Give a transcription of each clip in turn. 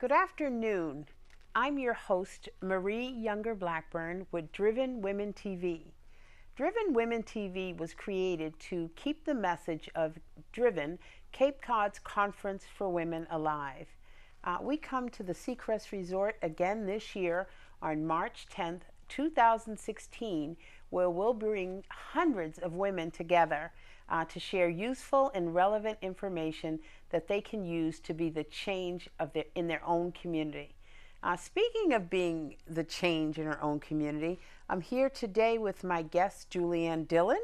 Good afternoon. I'm your host, Marie Younger Blackburn, with Driven Women TV. Driven Women TV was created to keep the message of Driven, Cape Cod's Conference for Women, alive. We come to the Seacrest Resort again this year on March 10th, 2016, where we'll bring hundreds of women together to share useful and relevant information that they can use to be the change in their own community. Speaking of being the change in our own community, I'm here today with my guest, Juliane Dillon.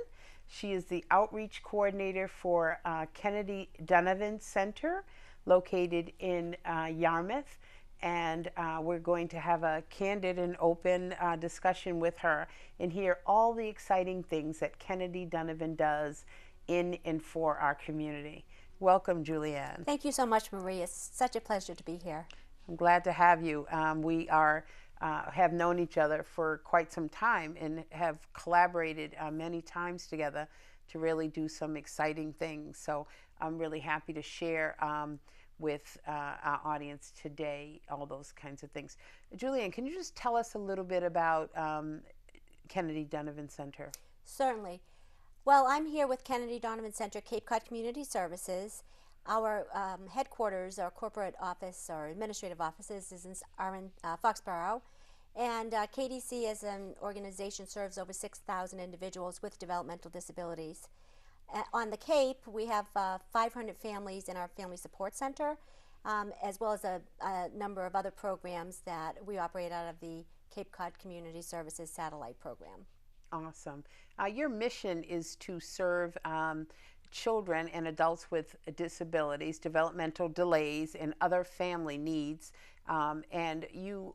She is the outreach coordinator for Kennedy Donovan Center, located in Yarmouth. And we're going to have a candid and open discussion with her and hear all the exciting things that Kennedy Donovan does in and for our community. Welcome, Juliane. Thank you so much, Marie. It's such a pleasure to be here. I'm glad to have you. We have known each other for quite some time and have collaborated many times together to really do some exciting things. So I'm really happy to share with our audience today all those kinds of things. Juliane, can you just tell us a little bit about Kennedy Donovan Center? Certainly. Well, I'm here with Kennedy Donovan Center, Cape Cod Community Services. Our headquarters, our corporate office, our administrative offices are in Foxborough. And KDC as an organization serves over 6,000 individuals with developmental disabilities. On the Cape, we have 500 families in our Family Support Center, as well as a number of other programs that we operate out of the Cape Cod Community Services Satellite Program. Awesome. Your mission is to serve children and adults with disabilities, developmental delays, and other family needs, and you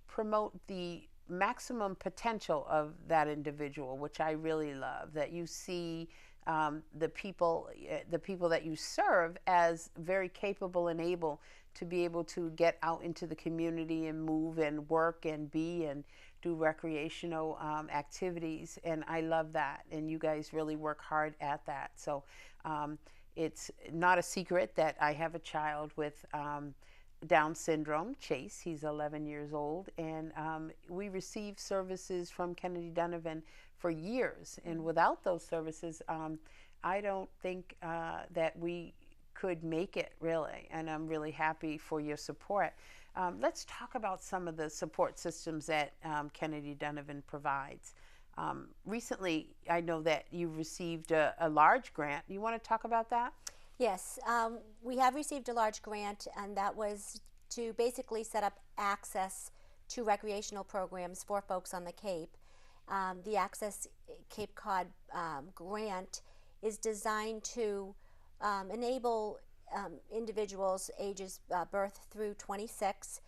promote the maximum potential of that individual, which I really love, that you see the people that you serve as very capable and able to be able to get out into the community and move and work and be and do recreational activities. And I love that. And you guys really work hard at that. So it's not a secret that I have a child with Down syndrome, Chase. He's 11 years old. And we receive services from Kennedy Donovan for years. And without those services, I don't think that we could make it, really. And I'm really happy for your support. Let's talk about some of the support systems that Kennedy Donovan provides. Recently, I know that you received a large grant. You want to talk about that? Yes, we have received a large grant, and that was to basically set up access to recreational programs for folks on the Cape. The Access Cape Cod grant is designed to enable individuals ages birth through 26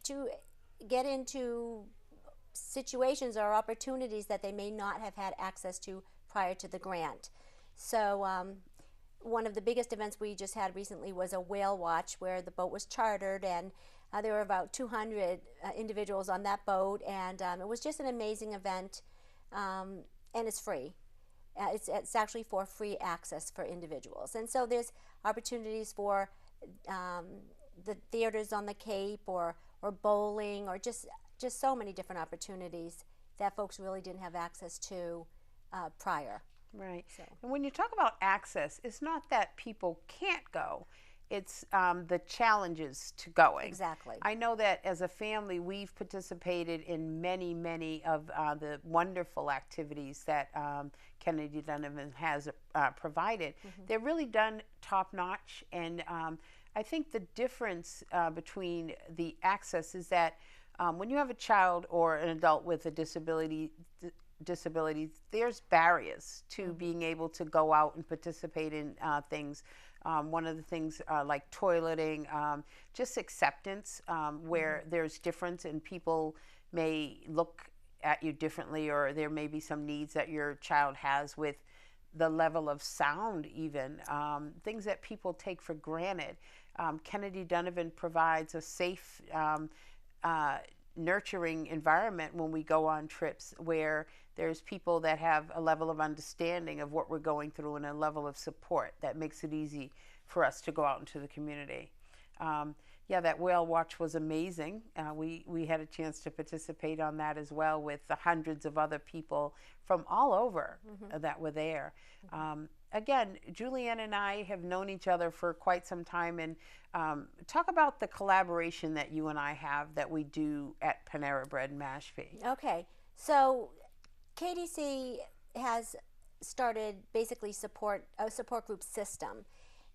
to get into situations or opportunities that they may not have had access to prior to the grant. So one of the biggest events we just had recently was a whale watch, where the boat was chartered, and there were about 200 individuals on that boat, and it was just an amazing event, and it's free. It's actually for free access for individuals. And so there's opportunities for the theaters on the Cape, or bowling, or just so many different opportunities that folks really didn't have access to prior. Right. So. And when you talk about access, it's not that people can't go. It's the challenges to going. Exactly. I know that as a family, we've participated in many, many of the wonderful activities that Kennedy Donovan has provided. Mm-hmm. They're really done top notch, and I think the difference between the access is that when you have a child or an adult with a disabilities, there's barriers to mm-hmm. being able to go out and participate in things. One of the things like toileting, just acceptance, where mm-hmm. there's difference and people may look at you differently, or there may be some needs that your child has with the level of sound, even things that people take for granted. Kennedy Donovan provides a safe, nurturing environment when we go on trips, where there's people that have a level of understanding of what we're going through and a level of support that makes it easy for us to go out into the community. Yeah, that whale watch was amazing. We had a chance to participate on that as well with the hundreds of other people from all over that were there. Again, Juliane and I have known each other for quite some time, and talk about the collaboration that you and I have that we do at Panera Bread in Mashpee. Okay, so KDC has started basically a support group system,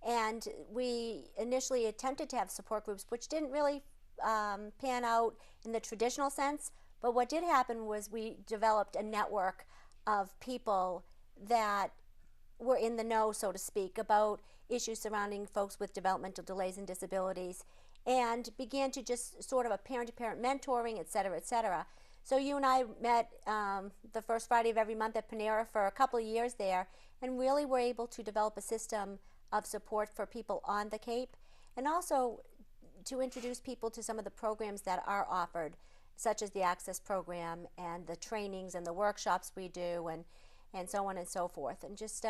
and we initially attempted to have support groups, which didn't really pan out in the traditional sense. But what did happen was we developed a network of people that were in the know, so to speak, about issues surrounding folks with developmental delays and disabilities, and began to just sort of a parent-to-parent mentoring, et cetera, et cetera. So you and I met the first Friday of every month at Panera for a couple of years there, and really were able to develop a system of support for people on the Cape, and also to introduce people to some of the programs that are offered, such as the Access Program and the trainings and the workshops we do, and so on and so forth, and just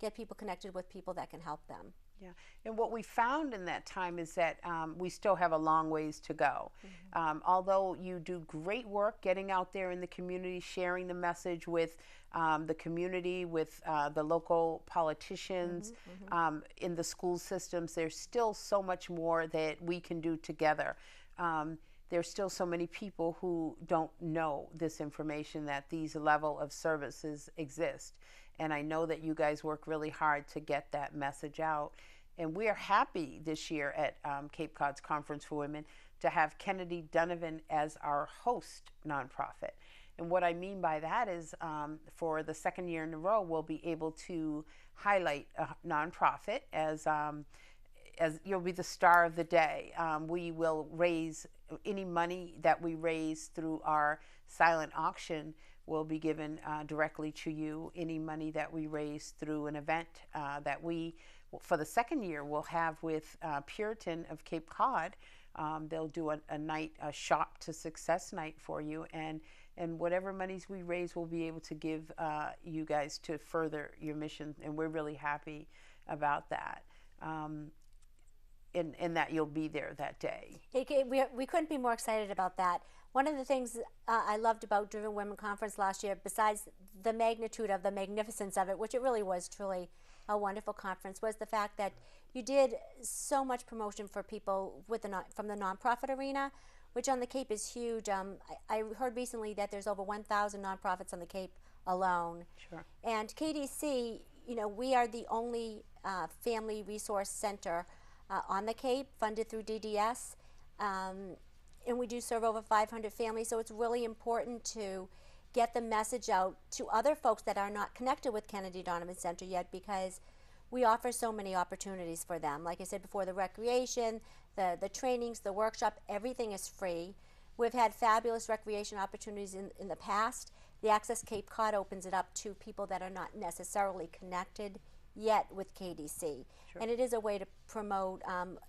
get people connected with people that can help them. Yeah, and what we found in that time is that we still have a long ways to go. Although you do great work getting out there in the community, sharing the message with the community, with the local politicians, in the school systems, there's still so much more that we can do together. There's still so many people who don't know this information, that these level of services exist. And I know that you guys work really hard to get that message out. And we are happy this year at Cape Cod's Conference for Women to have Kennedy Donovan as our host nonprofit. And what I mean by that is for the second year in a row, we'll be able to highlight a nonprofit as you'll be the star of the day. We will raise any money that we raise through our silent auction will be given directly to you. Any money that we raise through an event that we, for the second year, will have with Puritan of Cape Cod. They'll do a night, a shop to success night for you, and whatever monies we raise, we'll be able to give you guys to further your mission, and we're really happy about that. And that you'll be there that day. We couldn't be more excited about that. One of the things I loved about Driven Women Conference last year, besides the magnitude of the magnificence of it, which it really was truly a wonderful conference, was the fact that you did so much promotion for people from the nonprofit arena, which on the Cape is huge. I heard recently that there's over 1,000 nonprofits on the Cape alone. Sure. And KDC, we are the only family resource center on the Cape, funded through DDS, and we do serve over 500 families, so it's really important to get the message out to other folks that are not connected with Kennedy Donovan Center yet, because we offer so many opportunities for them. Like I said before, the recreation, the trainings, the workshop, everything is free. We've had fabulous recreation opportunities in the past. The Access Cape Cod opens it up to people that are not necessarily connected yet with KDC. Sure. And it is a way to promote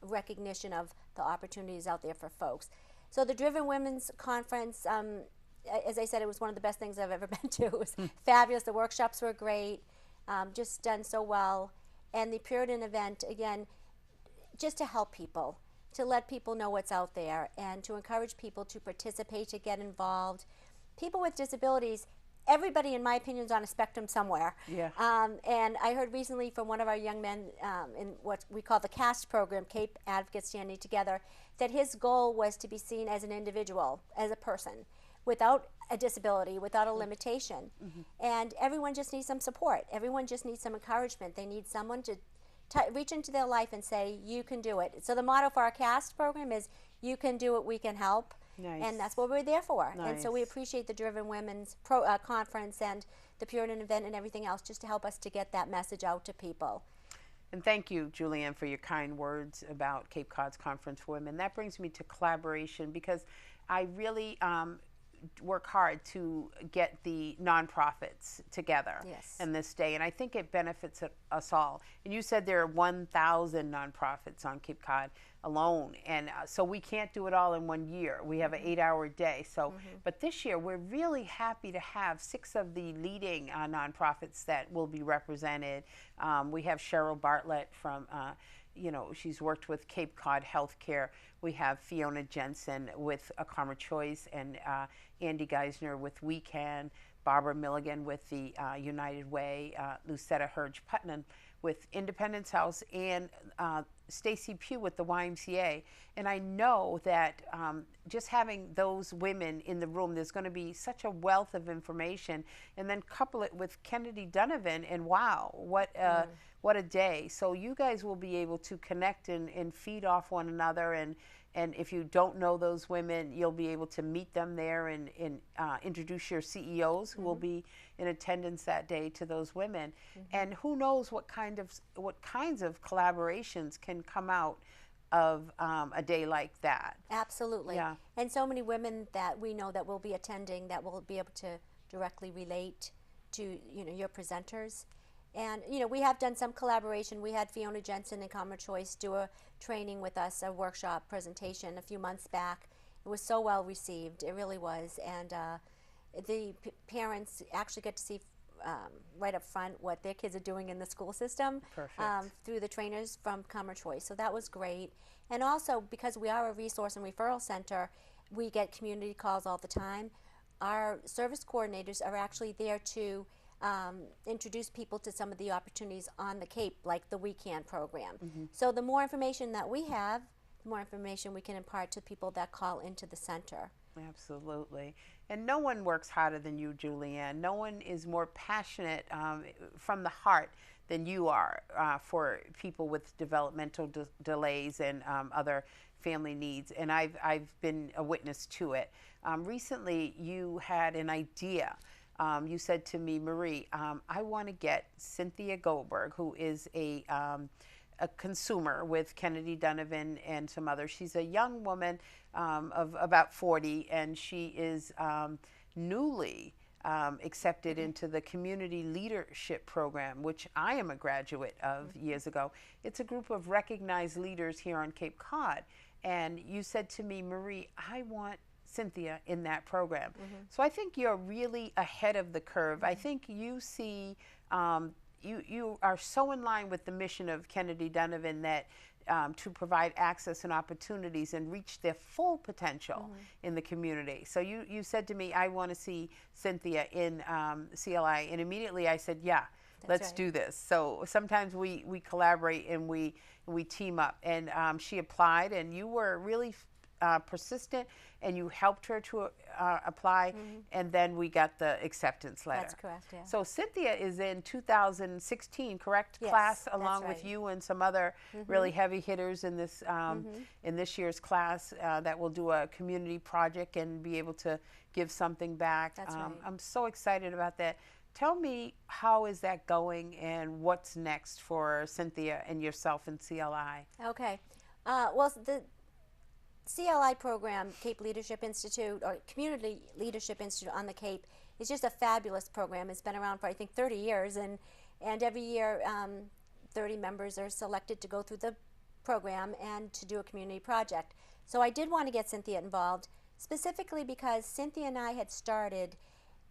recognition of the opportunities out there for folks. So the Driven Women's Conference, as I said, it was one of the best things I've ever been to. It was fabulous. The workshops were great, just done so well. And the Puritan event, again, just to help people, to let people know what's out there, and to encourage people to participate, to get involved. People with disabilities, everybody, in my opinion, is on a spectrum somewhere. Yeah. And I heard recently from one of our young men in what we call the CAST program, Cape Advocates Standing Together, that his goal was to be seen as an individual, as a person, without a disability, without a limitation. And everyone just needs some support. Everyone just needs some encouragement. They need someone to reach into their life and say, you can do it. So the motto for our CAST program is, you can do it, we can help. Nice. And that's what we're there for. Nice. And so we appreciate the Driven Women's Conference and the Puritan event and everything else, just to help us to get that message out to people. And thank you, Juliane, for your kind words about Cape Cod's Conference for Women. That brings me to collaboration, because I really work hard to get the nonprofits together in this day, and I think it benefits us all. And you said there are 1,000 nonprofits on Cape Cod alone, and so we can't do it all in 1 year. We have an 8-hour day. So, but this year we're really happy to have 6 of the leading nonprofits that will be represented. We have Cheryl Bartlett from you know, she's worked with Cape Cod Healthcare. We have Fiona Jensen with A Karma Choice, and Andy Geisner with We Can, Barbara Milligan with the United Way, Lucetta Hurge Putnam with Independence House, and Stacy Pugh with the YMCA. And I know that just having those women in the room, there's going to be such a wealth of information. And then couple it with Kennedy Donovan, and wow, what a day. So you guys will be able to connect and feed off one another. And if you don't know those women, you'll be able to meet them there and introduce your CEOs who will be in attendance that day to those women. And who knows what kinds of collaborations can come out of a day like that. Absolutely. Yeah. And so many women that we know that will be attending that will be able to directly relate to, you know, your presenters. And, you know, we have done some collaboration. We had Fiona Jensen and Karma Choice do a training with us, a workshop presentation a few months back. It was so well received. It really was. And the parents actually get to see right up front what their kids are doing in the school system through the trainers from Karma Choice. So that was great. And also, because we are a resource and referral center, we get community calls all the time. Our service coordinators are actually there to introduce people to some of the opportunities on the Cape, like the We Can program. So the more information that we have, the more information we can impart to people that call into the center. Absolutely. And no one works harder than you, Juliane. No one is more passionate from the heart than you are for people with developmental delays and other family needs. And I've been a witness to it. Recently, you had an idea. You said to me, Marie, I want to get Cynthia Goldberg, who is a consumer with Kennedy Donovan and some others. She's a young woman of about 40, and she is newly accepted into the Community Leadership Program, which I am a graduate of years ago. It's a group of recognized leaders here on Cape Cod. And you said to me, Marie, I want Cynthia in that program. So I think you're really ahead of the curve. I think you see, you are so in line with the mission of Kennedy Donovan that to provide access and opportunities and reach their full potential in the community. So you said to me, I want to see Cynthia in CLI, and immediately I said, yeah, let's do this. So sometimes we collaborate and we team up. And she applied, and you were really persistent, and you helped her to apply, and then we got the acceptance letter. That's correct, yeah. So Cynthia is in 2016, correct? Yes, class, along that's with right. you and some other really heavy hitters in this year's class that will do a community project and be able to give something back. That's right. I'm so excited about that. Tell me, how is that going, and what's next for Cynthia and yourself in CLI? Okay. Well, the CLI program, Cape Leadership Institute, or Community Leadership Institute on the Cape, is just a fabulous program. It's been around for, I think, 30 years, and every year 30 members are selected to go through the program and to do a community project. So I did want to get Cynthia involved, specifically because Cynthia and I had started,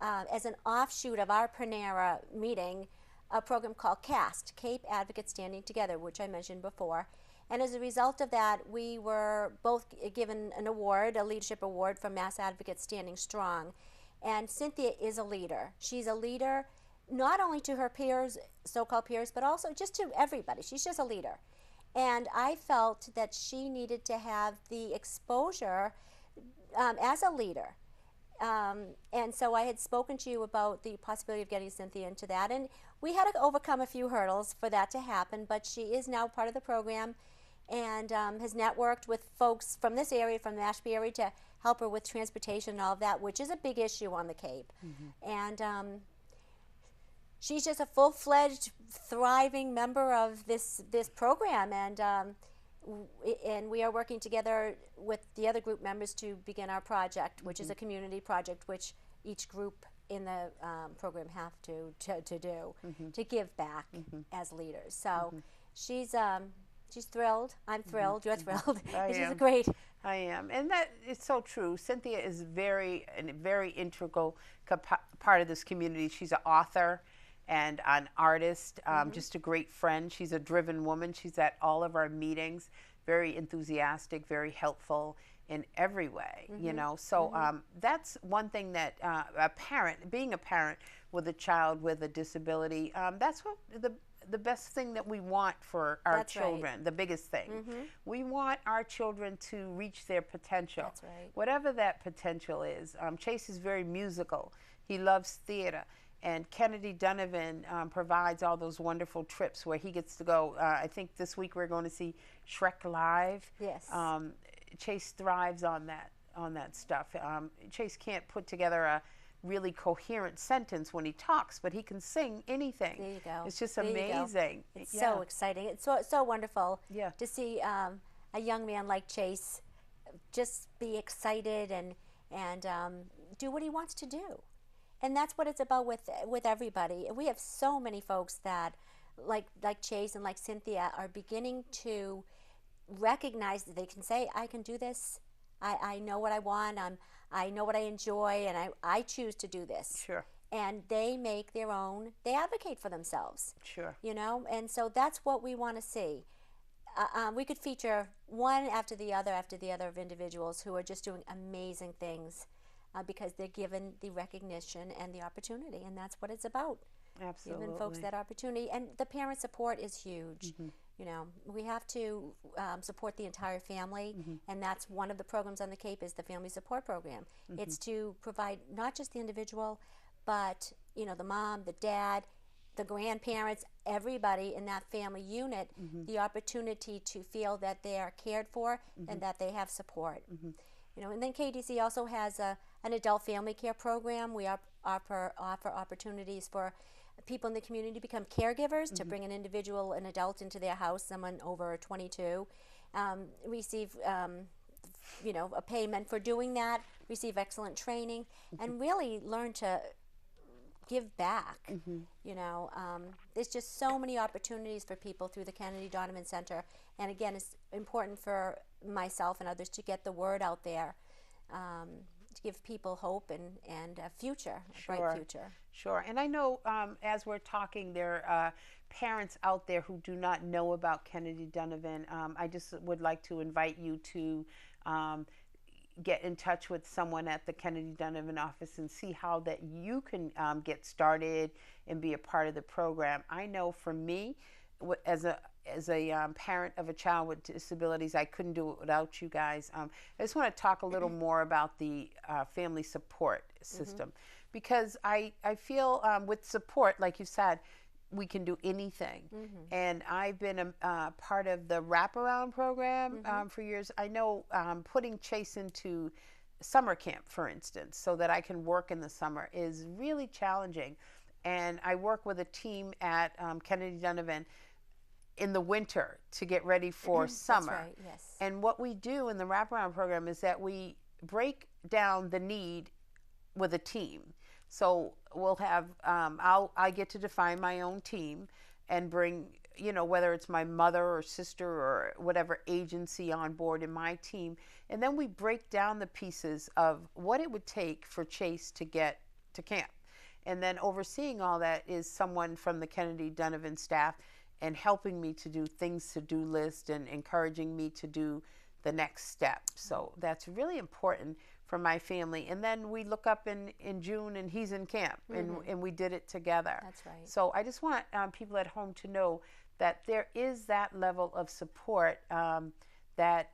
as an offshoot of our Panera meeting, a program called CAST, Cape Advocates Standing Together, which I mentioned before. And as a result of that, we were both given an award, a leadership award from Mass Advocates Standing Strong. And Cynthia is a leader. She's a leader not only to her peers, so-called peers, but also just to everybody. She's just a leader. And I felt that she needed to have the exposure as a leader. And so I had spoken to you about the possibility of getting Cynthia into that. And we had to overcome a few hurdles for that to happen, but she is now part of the program and has networked with folks from this area, from the Ashby area, to help her with transportation and all of that, which is a big issue on the Cape. And she's just a full-fledged, thriving member of this program, and we are working together with the other group members to begin our project, which is a community project, which each group in the program have to do to give back as leaders. So she's thrilled. I'm thrilled. You're thrilled. She's a great. I am, and that is so true. Cynthia is a very integral part of this community. She's an author, and an artist, just a great friend. She's a driven woman. She's at all of our meetings, very enthusiastic, very helpful in every way, you know. So that's one thing that a parent, being a parent with a child with a disability, that's what the best thing that we want for our That's children, right. the biggest thing. We want our children to reach their potential. That's right. Whatever that potential is. Chase is very musical. He loves theater. And Kennedy Donovan provides all those wonderful trips where he gets to go. I think this week we're going to see Shrek Live. Yes. Chase thrives on that stuff. Chase can't put together a really coherent sentence when he talks, but he can sing anything. There you go. It's just There you go. amazing. It's so exciting. It's so wonderful Yeah. to see a young man like Chase just be excited and do what he wants to do. And that's what it's about with everybody. We have so many folks that, like Chase and like Cynthia, are beginning to recognize that they can say, I can do this. I know what I want. I know what I enjoy, and I choose to do this. Sure. And they make their own, they advocate for themselves. Sure. You know, and so that's what we want to see. We could feature one after the other of individuals who are just doing amazing things because they're given the recognition and the opportunity, and that's what it's about. Absolutely. Giving folks that opportunity, and the parent support is huge. You know, we have to support the entire family, and that's one of the programs on the Cape is the Family Support Program. It's to provide not just the individual, but, you know, the mom, the dad, the grandparents, everybody in that family unit, the opportunity to feel that they are cared for and that they have support. You know, and then KDC also has an adult family care program. We offer opportunities for people in the community to become caregivers, to bring an individual, an adult into their house, someone over 22, receive you know, a payment for doing that, receive excellent training, and really learn to give back. You know, there's just so many opportunities for people through the Kennedy Donovan Center, and again, it's important for myself and others to get the word out there, to give people hope and a future, a bright future. Sure. And I know as we're talking, there are parents out there who do not know about Kennedy Donovan. I just would like to invite you to get in touch with someone at the Kennedy Donovan office and see how that you can get started and be a part of the program. I know for me, as a parent of a child with disabilities, I couldn't do it without you guys. I just want to talk a little more about the family support system, because I feel with support, like you said, we can do anything. And I've been a part of the wraparound program for years. I know putting Chase into summer camp, for instance, so that I can work in the summer is really challenging. And I work with a team at Kennedy Donovan in the winter to get ready for summer. That's right, yes. And what we do in the wraparound program is that we break down the need with a team. So we'll have, I get to define my own team and bring, you know, whether it's my mother or sister or whatever agency on board in my team. And then we break down the pieces of what it would take for Chase to get to camp. And then overseeing all that is someone from the Kennedy Donovan staff and helping me to do things to-do list and encouraging me to do the next step. So that's really important for my family. And then we look up in June and he's in camp and we did it together. That's right. So I just want people at home to know that there is that level of support that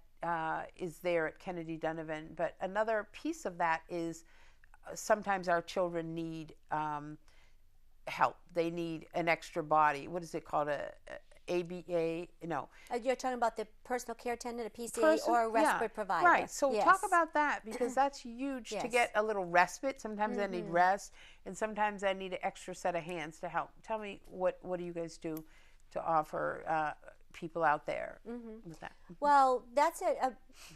is there at Kennedy Donovan. But another piece of that is sometimes our children need help. They need an extra body. What is it called? ABA? No. You're talking about the personal care attendant, a PCA, or a respite provider. Right. So talk about that, because that's huge to Yes. get a little respite. Sometimes I need rest, and sometimes I need an extra set of hands to help. Tell me, what do you guys do to offer people out there with that? Well, that's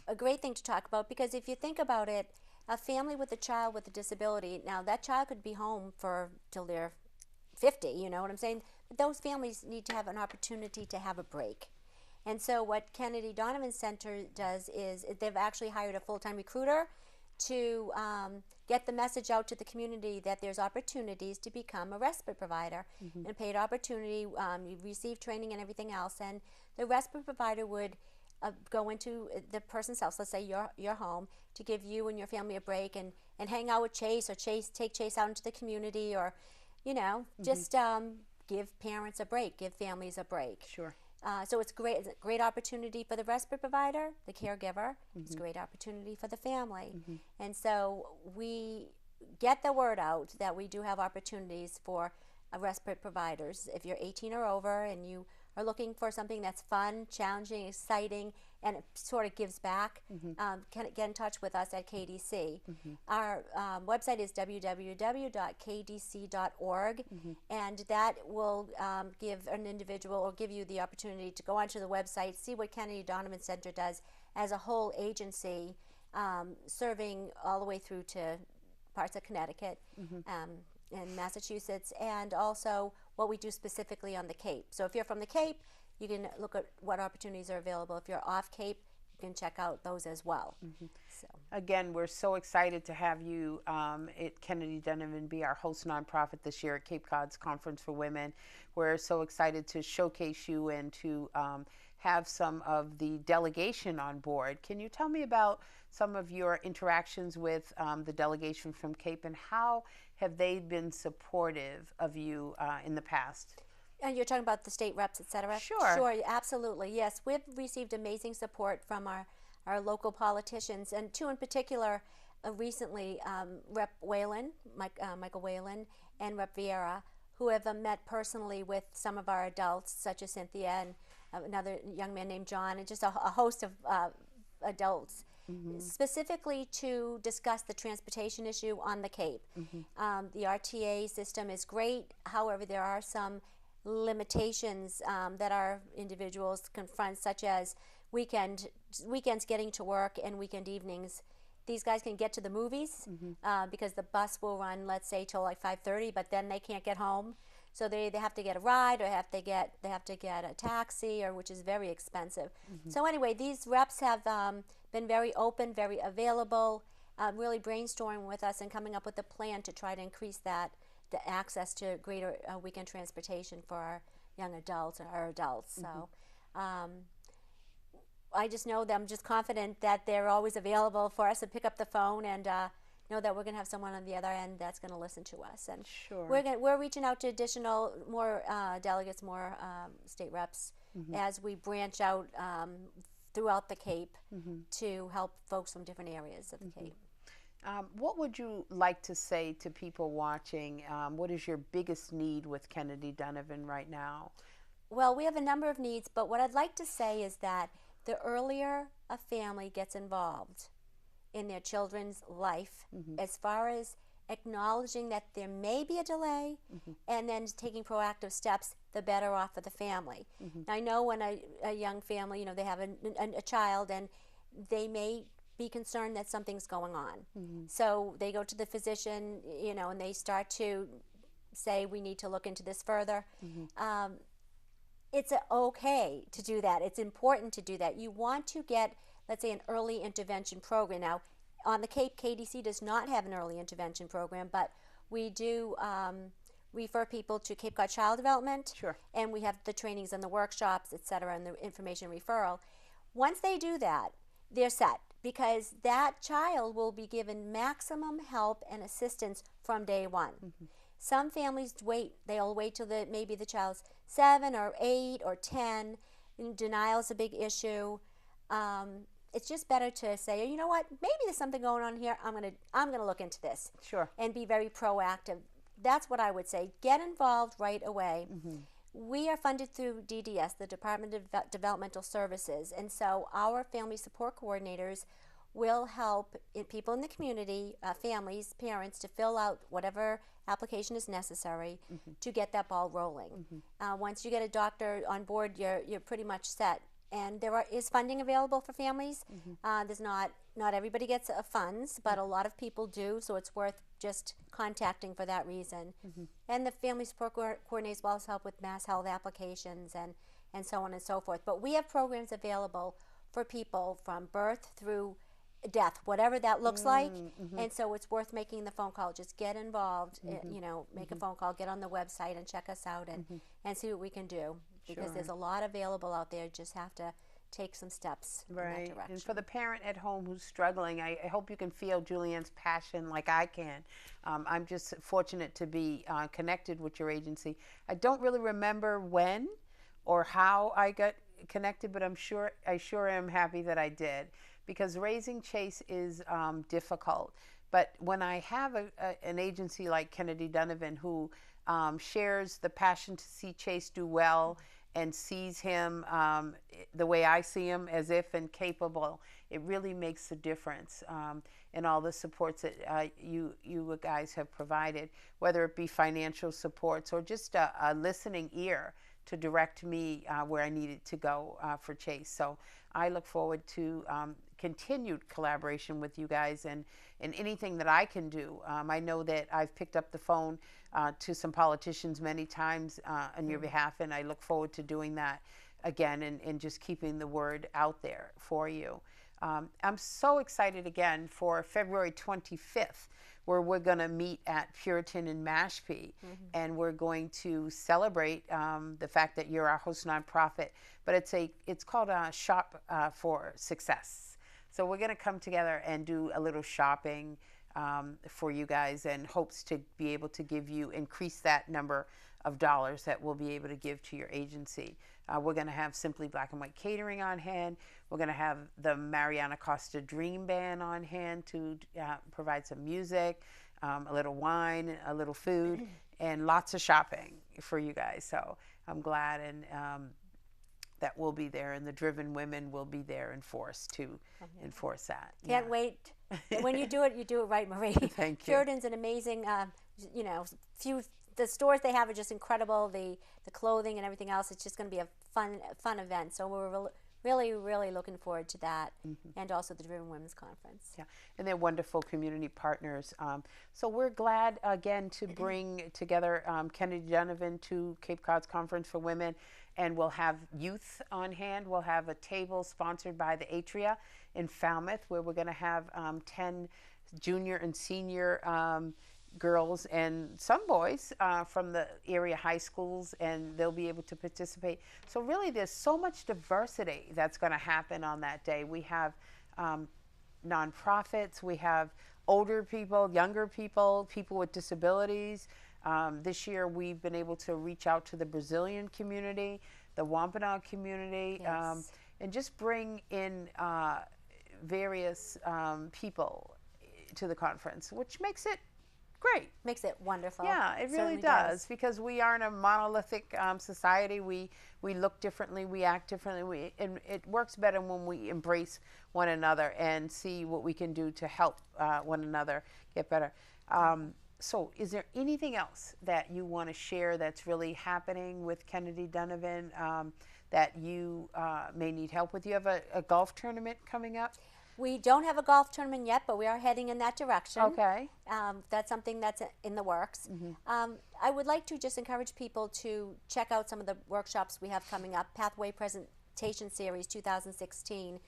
a great thing to talk about, because if you think about it, a family with a child with a disability, now that child could be home till they're 50, you know what I'm saying? But those families need to have an opportunity to have a break. And so what Kennedy Donovan Center does is they've actually hired a full-time recruiter to get the message out to the community that there's opportunities to become a respite provider, and a paid opportunity. You receive training and everything else, and the respite provider would go into the person's house, let's say your home, to give you and your family a break and hang out with Chase, or take Chase out into the community, or just give parents a break, give families a break. Sure. So it's great. It's a great opportunity for the respite provider, the caregiver. It's a great opportunity for the family. And so we get the word out that we do have opportunities for respite providers. If you're 18 or over and you are looking for something that's fun, challenging, exciting, and it sort of gives back, can get in touch with us at KDC. Our website is www.kdc.org, and that will give an individual, or give you the opportunity to go onto the website, see what Kennedy Donovan Center does as a whole agency, serving all the way through to parts of Connecticut and Massachusetts, and also what we do specifically on the Cape. So if you're from the Cape, you can look at what opportunities are available. If you're off Cape, you can check out those as well. So again, we're so excited to have you at Kennedy Donovan be our host nonprofit this year at Cape Cod's Conference for Women. We're so excited to showcase you and to have some of the delegation on board. Can you tell me about some of your interactions with the delegation from Cape, and how have they been supportive of you in the past? And you're talking about the state reps, et cetera? Sure. Sure, absolutely. Yes, we've received amazing support from our local politicians, and two in particular, recently, Rep. Whalen, Michael Whalen, and Rep. Vieira, who have met personally with some of our adults, such as Cynthia and another young man named John, and just a host of adults, specifically to discuss the transportation issue on the Cape. The RTA system is great. However, there are some limitations that our individuals confront, such as weekends getting to work and weekend evenings. These guys can get to the movies because the bus will run, let's say, till like 5:30, but then they can't get home. So they have to get a ride, or they have to get a taxi, or which is very expensive. So anyway, these reps have been very open, very available, really brainstorming with us and coming up with a plan to try to increase the access to greater weekend transportation for our young adults, or our adults. So I just know that I'm just confident that they're always available for us to pick up the phone and know that we're going to have someone on the other end that's going to listen to us. And Sure. we're reaching out to more delegates, more state reps, as we branch out throughout the Cape to help folks from different areas of the Cape. What would you like to say to people watching? What is your biggest need with Kennedy Donovan right now? Well, we have a number of needs, but what I'd like to say is that the earlier a family gets involved in their children's life, as far as acknowledging that there may be a delay and then taking proactive steps, the better off for the family. Now, I know when a young family, they have a child, and they may be concerned that something's going on. So they go to the physician, and they start to say, we need to look into this further. It's okay to do that. It's important to do that. You want to get, let's say, an early intervention program. Now, on the Cape, KDC does not have an early intervention program, but we do refer people to Cape Cod Child Development. Sure. And we have the trainings and the workshops, et cetera, and the information referral. Once they do that, they're set, because that child will be given maximum help and assistance from day one. Some families wait. They'll wait till maybe the child's 7 or 8 or 10. Denial is a big issue. It's just better to say, you know what, maybe there's something going on here. I'm gonna look into this. Sure. And be very proactive. That's what I would say. Get involved right away. We are funded through DDS, the Department of Developmental Services, and so our family support coordinators will help people in the community, families, parents, to fill out whatever application is necessary to get that ball rolling. Once you get a doctor on board, you're pretty much set. And there is funding available for families. There's not everybody gets funds, but a lot of people do, so it's worth just contacting for that reason. And the family support coordinators will also help with mass health applications and so on and so forth. But we have programs available for people from birth through death, whatever that looks like. And so it's worth making the phone call. Just get involved, make a phone call, get on the website and check us out and see what we can do, because there's a lot available out there. Just have to take some steps in that direction. And for the parent at home who's struggling, I hope you can feel Julianne's passion like I can. I'm just fortunate to be connected with your agency. I don't really remember when or how I got connected, but I sure am happy that I did, because raising Chase is difficult. But when I have an agency like Kennedy Donovan who shares the passion to see Chase do well and sees him the way I see him, as if and capable, it really makes a difference in all the supports that you guys have provided, whether it be financial supports or just a listening ear to direct me where I needed to go for Chase. So I look forward to continued collaboration with you guys and anything that I can do. I know that I've picked up the phone to some politicians many times on your behalf, and I look forward to doing that again and just keeping the word out there for you. I'm so excited again for February 25th, where we're going to meet at Puritan in Mashpee, and we're going to celebrate the fact that you're our host nonprofit, but it's called Shop for Success. So we're going to come together and do a little shopping for you guys, and hopes to be able to increase that number of dollars that we'll be able to give to your agency. We're going to have Simply Black and White Catering on hand. We're going to have the Mariana Costa Dream Band on hand to provide some music, a little wine, a little food, and lots of shopping for you guys. So I'm glad that we'll be there, and the Driven Women will be there in force to enforce that. Can't wait. When you do it right, Marie. Thank you. Puritan's an amazing, the stores they have are just incredible. The clothing and everything else, it's just going to be a fun event. So we're really looking forward to that, and also the Driven Women's Conference. Yeah, and they're wonderful community partners. So we're glad again to bring together Kennedy Donovan to Cape Cod's Conference for Women, and we'll have youth on hand. We'll have a table sponsored by the Atria in Falmouth, where we're going to have 10 junior and senior girls and some boys from the area high schools, and they'll be able to participate. So really there's so much diversity that's going to happen on that day. We have nonprofits, we have older people, younger people, people with disabilities. This year we've been able to reach out to the Brazilian community, the Wampanoag community, and just bring in various people to the conference, which makes it great. Makes it wonderful. Yeah, it really does, because we aren't a monolithic society. We look differently, we act differently, and it works better when we embrace one another and see what we can do to help one another get better. So is there anything else that you want to share that's really happening with Kennedy Donovan that you may need help with? You have a golf tournament coming up? We don't have a golf tournament yet, but we are heading in that direction. Okay. That's something that's in the works. I would like to just encourage people to check out some of the workshops we have coming up. Pathway Presentation Series 2016,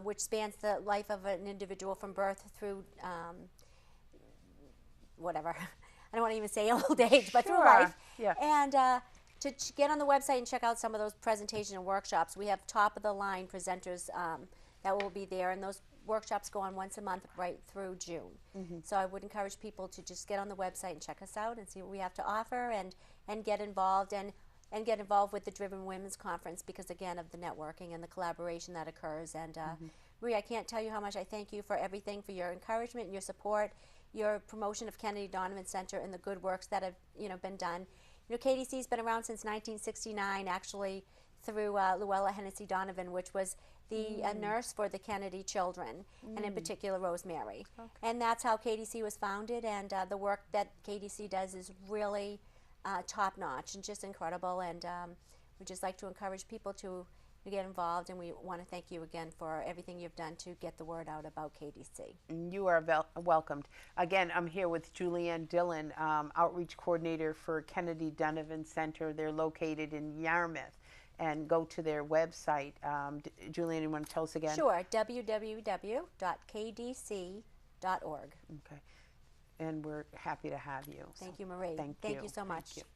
which spans the life of an individual from birth through whatever. I don't want to even say old age, but through life. Yeah. And to get on the website and check out some of those presentation and workshops. We have top-of-the-line presenters that will be there, and those workshops go on once a month right through June. So I would encourage people to just get on the website and check us out and see what we have to offer, and get involved and get involved with the Driven Women's Conference, because again of the networking and the collaboration that occurs. And Marie, I can't tell you how much I thank you for everything, for your encouragement and your support, your promotion of Kennedy Donovan Center, and the good works that have been done. KDC's been around since 1969, actually, through Luella Hennessy Donovan, which was the nurse for the Kennedy children, and in particular Rosemary. And that's how KDC was founded, and the work that KDC does is really top-notch and just incredible, and we'd just like to encourage people to get involved, and we want to thank you again for everything you've done to get the word out about KDC. You are welcomed. Again, I'm here with Juliane Dillon, Outreach Coordinator for Kennedy Donovan Center. They're located in Yarmouth. and go to their website. Juliane, you want to tell us again? Sure, www.kdc.org. Okay. And we're happy to have you. Thank you, Marie. Thank Thank you. you so much. Thank you.